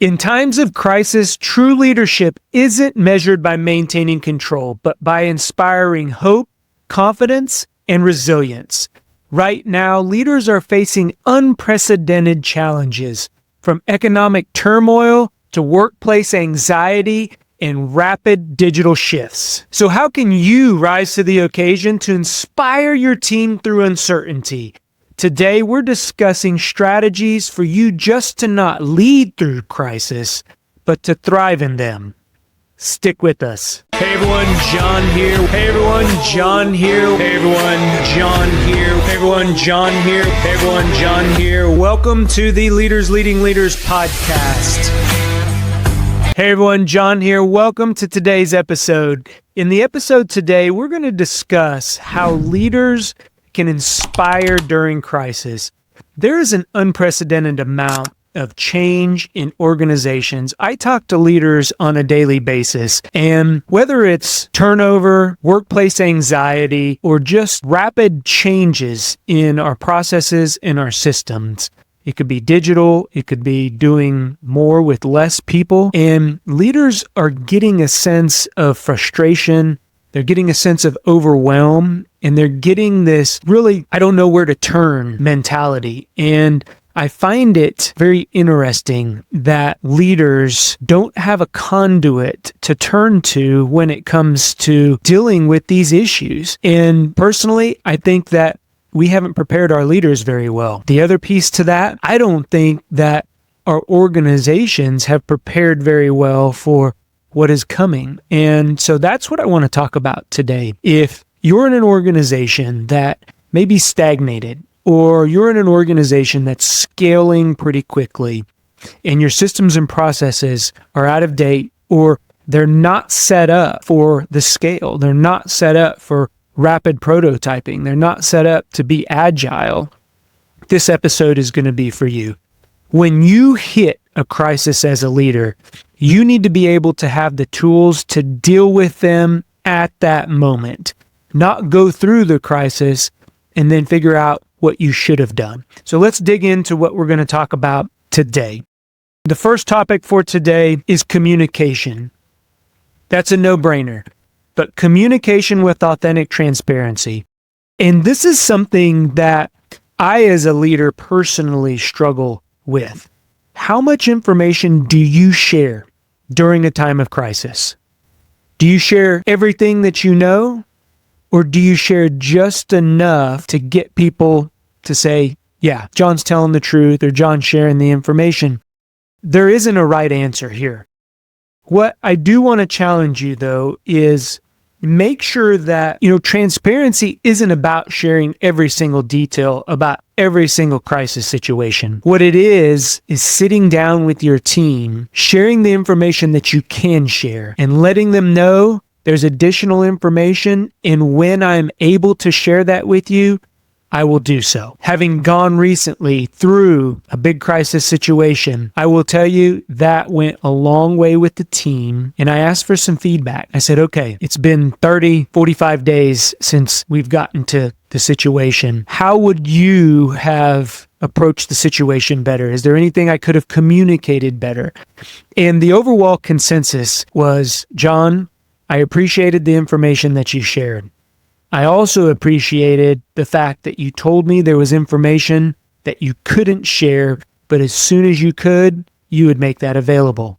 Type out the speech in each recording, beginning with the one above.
In times of crisis, true leadership isn't measured by maintaining control, but by inspiring hope, confidence, and resilience. Right now, leaders are facing unprecedented challenges, from economic turmoil to workplace anxiety and rapid digital shifts. So how can you rise to the occasion to inspire your team through uncertainty? Today, we're discussing strategies for you just to not lead through crisis, but to thrive in them. Stick with us. Hey everyone, John here. Hey everyone, John here. Hey everyone, John here. Hey everyone, John here. Hey everyone, John here. Welcome to the Leaders Leading Leaders podcast. Hey everyone, John here. Welcome to today's episode. In the episode today, we're going to discuss how leaders can inspire during crisis. There is an unprecedented amount of change in organizations. I talk to leaders on a daily basis, and whether it's turnover, workplace anxiety, or just rapid changes in our processes and our systems, it could be digital, it could be doing more with less people, and leaders are getting a sense of frustration. They're getting a sense of overwhelm, and they're getting this really, I don't know where to turn mentality. And I find it very interesting that leaders don't have a conduit to turn to when it comes to dealing with these issues. And personally, I think that we haven't prepared our leaders very well. The other piece to that, I don't think that our organizations have prepared very well for what is coming. And so that's what I want to talk about today. If you're in an organization that may be stagnated, or you're in an organization that's scaling pretty quickly, and your systems and processes are out of date, or they're not set up for the scale, they're not set up for rapid prototyping, they're not set up to be agile, this episode is going to be for you. When you hit a crisis as a leader, you need to be able to have the tools to deal with them at that moment, not go through the crisis and then figure out what you should have done. So let's dig into what we're going to talk about today. The first topic for today is communication. That's a no-brainer, but communication with authentic transparency. And this is something that I, as a leader, personally struggle with. How much information do you share during a time of crisis? Do you share everything that you know? Or do you share just enough to get people to say, yeah, John's telling the truth, or John's sharing the information? There isn't a right answer here. What I do want to challenge you, though, is make sure that, transparency isn't about sharing every single detail about every single crisis situation. What it is sitting down with your team, sharing the information that you can share, and letting them know there's additional information, and when I'm able to share that with you, I will do so. Having gone recently through a big crisis situation, I will tell you that went a long way with the team, and I asked for some feedback. I said, okay, it's been 30, 45 days since we've gotten to the situation. How would you have approached the situation better? Is there anything I could have communicated better? And the overall consensus was, John, I appreciated the information that you shared. I also appreciated the fact that you told me there was information that you couldn't share, but as soon as you could, you would make that available.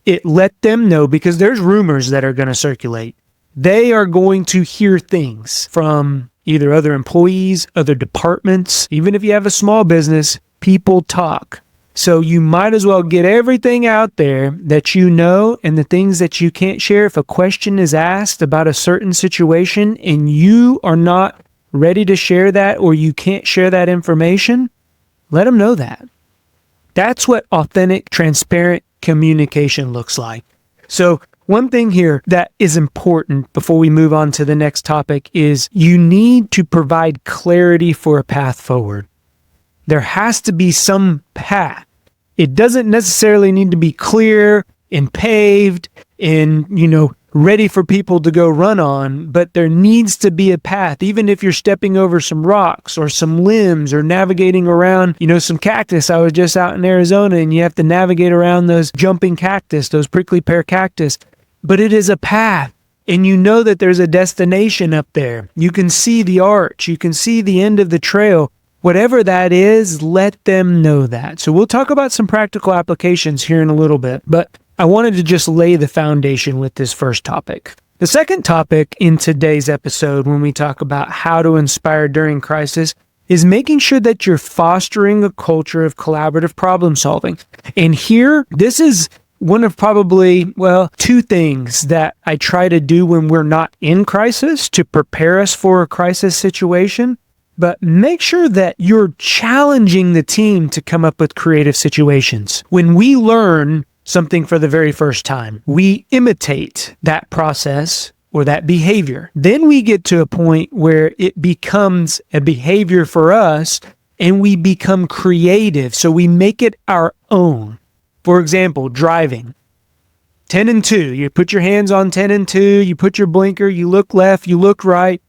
It let them know, because there's rumors that are going to circulate. They are going to hear things from either other employees, other departments. Even if you have a small business, people talk. So you might as well get everything out there that you know, and the things that you can't share. If a question is asked about a certain situation and you are not ready to share that, or you can't share that information, let them know that. That's what authentic, transparent communication looks like. So one thing here that is important before we move on to the next topic is you need to provide clarity for a path forward. There has to be some path. It doesn't necessarily need to be clear and paved and, ready for people to go run on, but there needs to be a path. Even if you're stepping over some rocks or some limbs or navigating around, some cactus. I was just out in Arizona and you have to navigate around those jumping cactus, those prickly pear cactus, but it is a path. And you know that there's a destination up there. You can see the arch. You can see the end of the trail. Whatever that is, let them know that. So we'll talk about some practical applications here in a little bit, but I wanted to just lay the foundation with this first topic. The second topic in today's episode, when we talk about how to inspire during crisis, is making sure that you're fostering a culture of collaborative problem solving. And here, this is one of probably, two things that I try to do when we're not in crisis to prepare us for a crisis situation. But make sure that you're challenging the team to come up with creative situations. When we learn something for the very first time, we imitate that process or that behavior. Then we get to a point where it becomes a behavior for us and we become creative. So we make it our own. For example, driving. 10 and 2. You put your hands on 10 and 2. You put your blinker. You look left. You look right.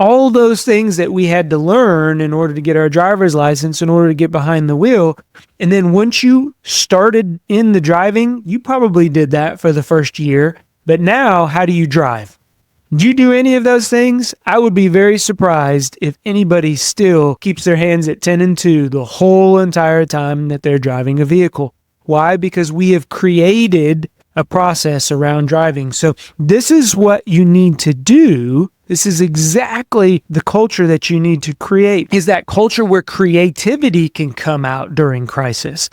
All those things that we had to learn in order to get our driver's license, in order to get behind the wheel. And then once you started in the driving, you probably did that for the first year. But now, how do you drive? Do you do any of those things? I would be very surprised if anybody still keeps their hands at 10 and 2 the whole entire time that they're driving a vehicle. Why? Because we have created a process around driving. So this is what you need to do. This is exactly the culture that you need to create, is that culture where creativity can come out during crisis.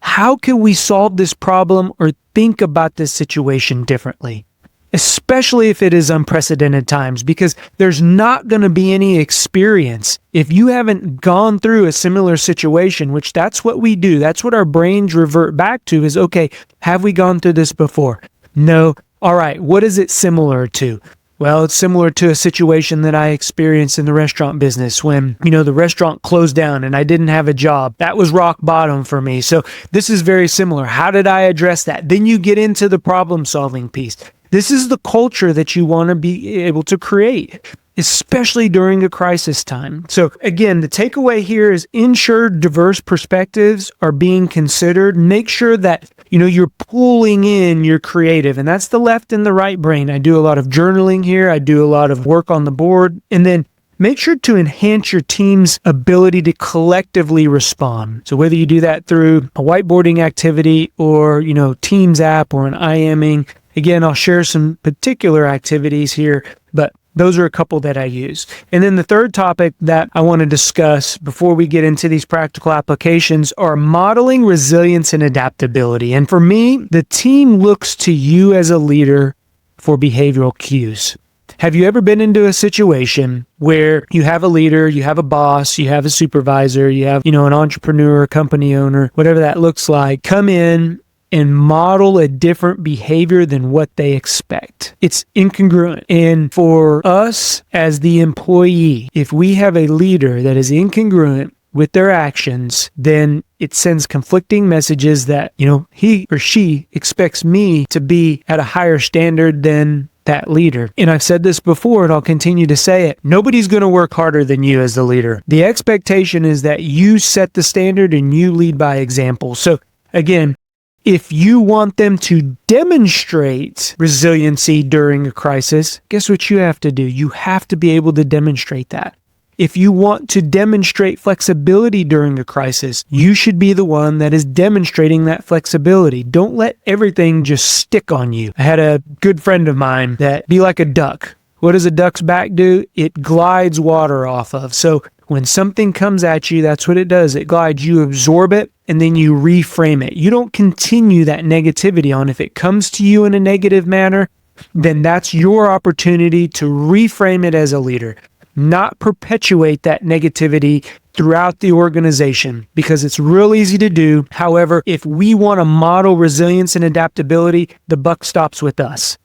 How can we solve this problem or think about this situation differently? Especially if it is unprecedented times, because there's not going to be any experience if you haven't gone through a similar situation, which that's what we do. That's what our brains revert back to is, okay, have we gone through this before? No. All right. What is it similar to? Well, it's similar to a situation that I experienced in the restaurant business when, the restaurant closed down and I didn't have a job. That was rock bottom for me. So this is very similar. How did I address that? Then you get into the problem solving piece. This is the culture that you want to be able to create, especially during a crisis time. So again, the takeaway here is ensure diverse perspectives are being considered. Make sure that, you're pulling in your creative, and that's the left and the right brain. I do a lot of journaling here. I do a lot of work on the board, and then make sure to enhance your team's ability to collectively respond. So whether you do that through a whiteboarding activity or, Teams app or an IMing, again, I'll share some particular activities here, but those are a couple that I use. And then the third topic that I want to discuss before we get into these practical applications are modeling resilience and adaptability. And for me, the team looks to you as a leader for behavioral cues. Have you ever been into a situation where you have a leader, you have a boss, you have a supervisor, you have, an entrepreneur, company owner, whatever that looks like, come in and model a different behavior than what they expect? It's incongruent. And for us as the employee, if we have a leader that is incongruent with their actions, then it sends conflicting messages that, he or she expects me to be at a higher standard than that leader. And I've said this before, and I'll continue to say it. Nobody's going to work harder than you as the leader. The expectation is that you set the standard and you lead by example. So again, if you want them to demonstrate resiliency during a crisis, guess what you have to do? You have to be able to demonstrate that. If you want to demonstrate flexibility during a crisis, you should be the one that is demonstrating that flexibility. Don't let everything just stick on you. I had a good friend of mine that be like a duck. What does a duck's back do? It glides water off of. So when something comes at you, that's what it does. It glides. You absorb it and then you reframe it. You don't continue that negativity on. If it comes to you in a negative manner, then that's your opportunity to reframe it as a leader, not perpetuate that negativity throughout the organization, because it's real easy to do. However, if we want to model resilience and adaptability, the buck stops with us.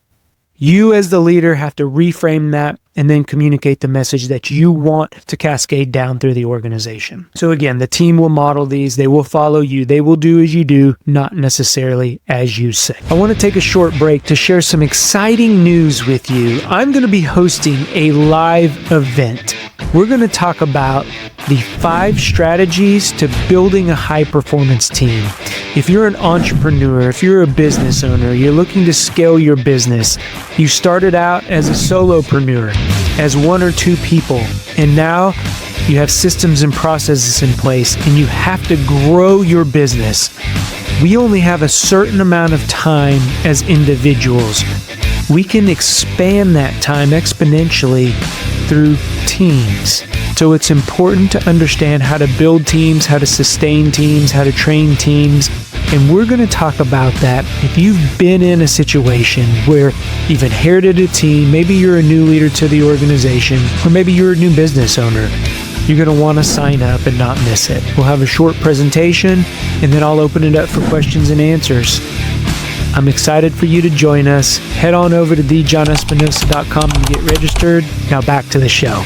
You as the leader have to reframe that and then communicate the message that you want to cascade down through the organization. So again, the team will model these. They will follow you. They will do as you do, not necessarily as you say. I want to take a short break to share some exciting news with you. I'm going to be hosting a live event. We're going to talk about the 5 strategies to building a high-performance team. If you're an entrepreneur, if you're a business owner, you're looking to scale your business, you started out as a solopreneur, as 1 or 2 people, and now you have systems and processes in place, and you have to grow your business. We only have a certain amount of time as individuals. We can expand that time exponentially through teams. So it's important to understand how to build teams, how to sustain teams, how to train teams. And we're going to talk about that. If you've been in a situation where you've inherited a team, maybe you're a new leader to the organization, or maybe you're a new business owner, you're going to want to sign up and not miss it. We'll have a short presentation, and then I'll open it up for questions and answers. I'm excited for you to join us. Head on over to thejohnespinosa.com and get registered. Now back to the show.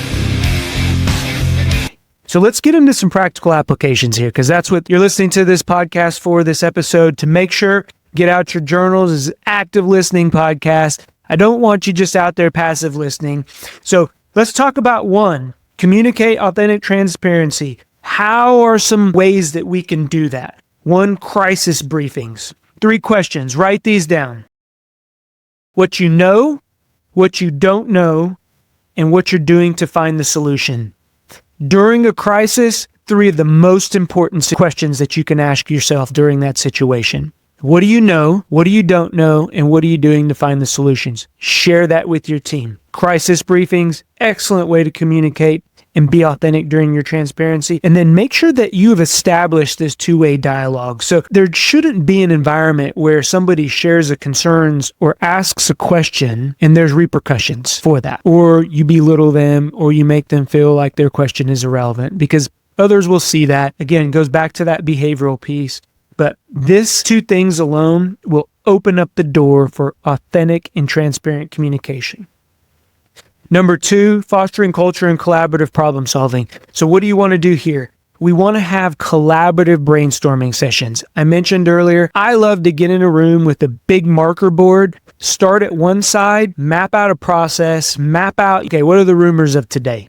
So let's get into some practical applications here, because that's what you're listening to this podcast for, this episode. To make sure, get out your journals. This is an active listening podcast. I don't want you just out there passive listening. So let's talk about 1, communicate authentic transparency. How are some ways that we can do that? 1, crisis briefings. 3 questions. Write these down. What you know, what you don't know, and what you're doing to find the solution. During a crisis, 3 of the most important questions that you can ask yourself during that situation. What do you know? What do you don't know? And what are you doing to find the solutions? Share that with your team. Crisis briefings, excellent way to communicate and be authentic during your transparency. And then make sure that you have established this 2-way dialogue. So there shouldn't be an environment where somebody shares a concerns or asks a question and there's repercussions for that. Or you belittle them, or you make them feel like their question is irrelevant, because others will see that. Again, it goes back to that behavioral piece. But this 2 things alone will open up the door for authentic and transparent communication. Number 2, fostering culture and collaborative problem solving. So what do you want to do here? We want to have collaborative brainstorming sessions. I mentioned earlier, I love to get in a room with a big marker board, start at one side, map out a process, map out, okay, what are the rumors of today?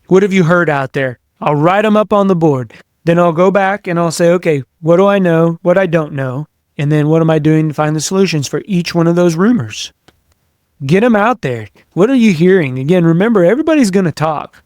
What have you heard out there? I'll write them up on the board. Then I'll go back and I'll say, okay, what do I know? What I don't know? And then what am I doing to find the solutions for each one of those rumors? Get them out there. What are you hearing? Again, remember, everybody's going to talk.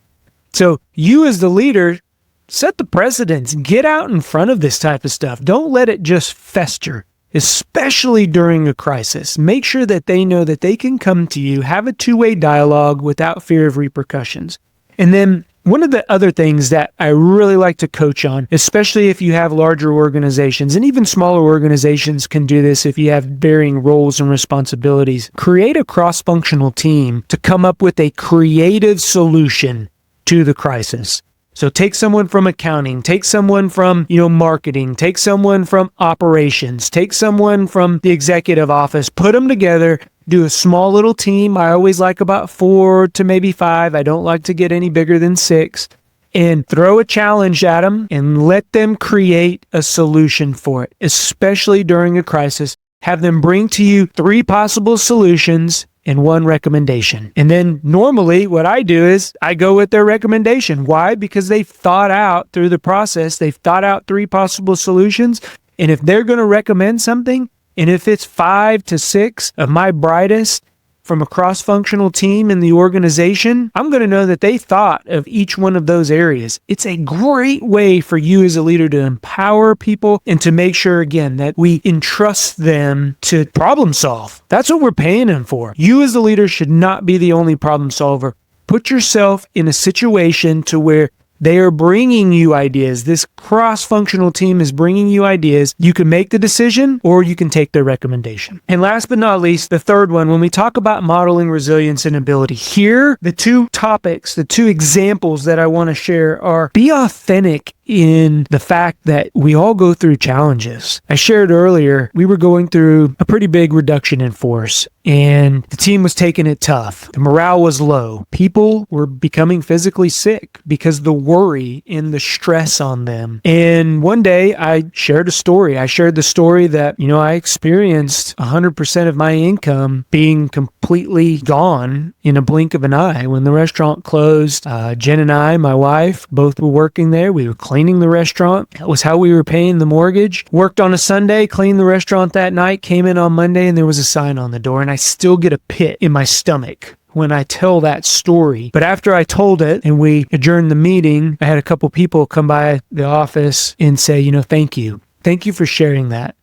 So you as the leader, set the precedence. Get out in front of this type of stuff. Don't let it just fester, especially during a crisis. Make sure that they know that they can come to you, have a 2-way dialogue without fear of repercussions. And then one of the other things that I really like to coach on, especially if you have larger organizations, and even smaller organizations can do this if you have varying roles and responsibilities, create a cross-functional team to come up with a creative solution to the crisis. So take someone from accounting, take someone from, marketing, take someone from operations, take someone from the executive office, put them together, do a small little team. I always like about 4 to maybe 5. I don't like to get any bigger than 6. And throw a challenge at them and let them create a solution for it, especially during a crisis. Have them bring to you 3 possible solutions and 1 recommendation. And then normally what I do is I go with their recommendation. Why? Because they've thought out through the process, they've thought out 3 possible solutions. And if they're going to recommend something, and if it's 5 to 6 of my brightest from a cross-functional team in the organization, I'm going to know that they thought of each one of those areas. It's a great way for you as a leader to empower people and to make sure, again, that we entrust them to problem solve. That's what we're paying them for. You as a leader should not be the only problem solver. Put yourself in a situation to where they are bringing you ideas. This cross-functional team is bringing you ideas. You can make the decision or you can take their recommendation. And last but not least, the third one, when we talk about modeling resilience and ability, here, the 2 topics, the 2 examples that I want to share are be authentic in the fact that we all go through challenges. I shared earlier, we were going through a pretty big reduction in force, and the team was taking it tough. The morale was low. People were becoming physically sick because the worry and the stress on them. And one day I shared a story. I shared the story that, I experienced 100% of my income being completely gone in a blink of an eye. When the restaurant closed, Jen and I, my wife, both were working there. We were cleaning the restaurant. That was how we were paying the mortgage. Worked on a Sunday, cleaned the restaurant that night, came in on Monday, and there was a sign on the door, and I still get a pit in my stomach when I tell that story. But after I told it and we adjourned the meeting, I had a couple people come by the office and say, thank you. Thank you for sharing that.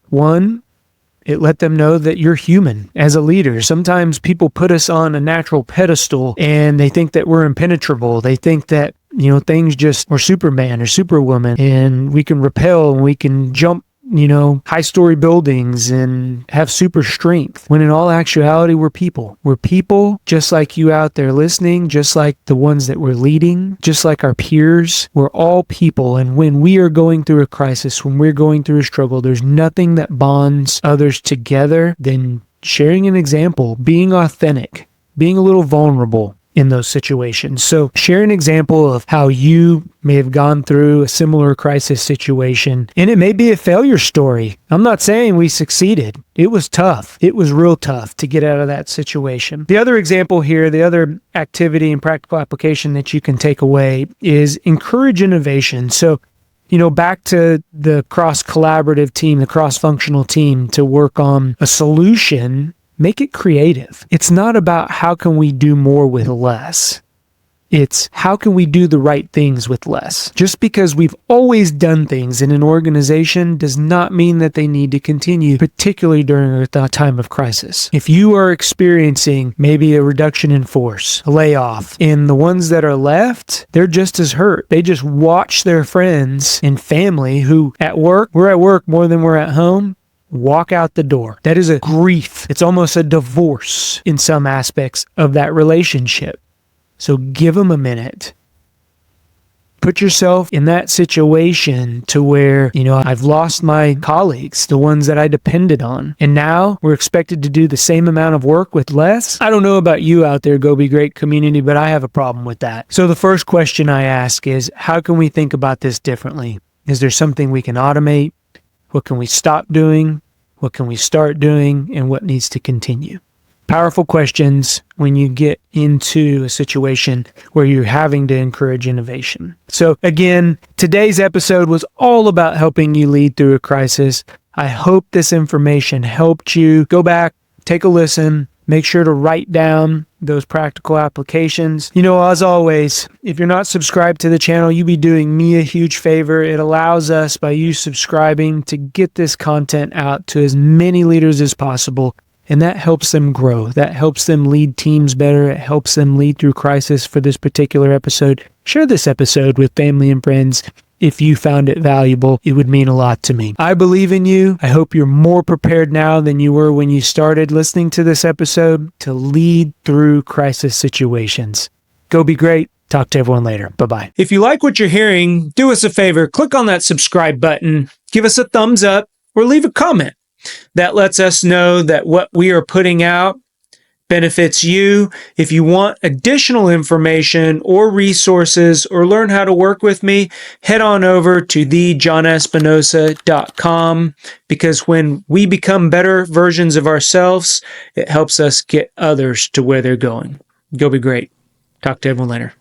One, it let them know that you're human as a leader. Sometimes people put us on a natural pedestal and they think that we're impenetrable. They think that, things just, we're Superman or Superwoman, and we can rappel and we can jump high-story buildings and have super strength, when in all actuality, we're people. We're people just like you out there listening, just like the ones that we're leading, just like our peers. We're all people, and when we are going through a crisis, when we're going through a struggle, there's nothing that bonds others together than sharing an example, being authentic, being a little vulnerable in those situations. So share an example of how you may have gone through a similar crisis situation, and it may be a failure story. I'm not saying we succeeded. It was tough. It was real tough to get out of that situation. The other example here, the other activity and practical application that you can take away is encourage innovation. So back to the cross-collaborative team, the cross-functional team to work on a solution. Make it creative. It's not about how can we do more with less. It's how can we do the right things with less. Just because we've always done things in an organization does not mean that they need to continue, particularly during a time of crisis. If you are experiencing maybe a reduction in force, a layoff, and the ones that are left, they're just as hurt. They just watch their friends and family who we're at work more than we're at home, walk out the door. That is a grief. It's almost a divorce in some aspects of that relationship. So give them a minute. Put yourself in that situation to where, I've lost my colleagues, the ones that I depended on. And now we're expected to do the same amount of work with less. I don't know about you out there, Go Be Great community, but I have a problem with that. So the first question I ask is, how can we think about this differently? Is there something we can automate? What can we stop doing? What can we start doing? And what needs to continue? Powerful questions when you get into a situation where you're having to encourage innovation. So again, today's episode was all about helping you lead through a crisis. I hope this information helped you. Go back, take a listen, make sure to write down those practical applications. As always, if you're not subscribed to the channel, you'd be doing me a huge favor. It allows us, by you subscribing, to get this content out to as many leaders as possible. And that helps them grow. That helps them lead teams better. It helps them lead through crisis. For this particular episode, share this episode with family and friends. If you found it valuable, it would mean a lot to me. I believe in you. I hope you're more prepared now than you were when you started listening to this episode to lead through crisis situations. Go be great. Talk to everyone later. Bye-bye. If you like what you're hearing, do us a favor. Click on that subscribe button. Give us a thumbs up or leave a comment. That lets us know that what we are putting out benefits you. If you want additional information or resources or learn how to work with me, head on over to thejohnespinosa.com, because when we become better versions of ourselves, it helps us get others to where they're going. Go be great. Talk to everyone later.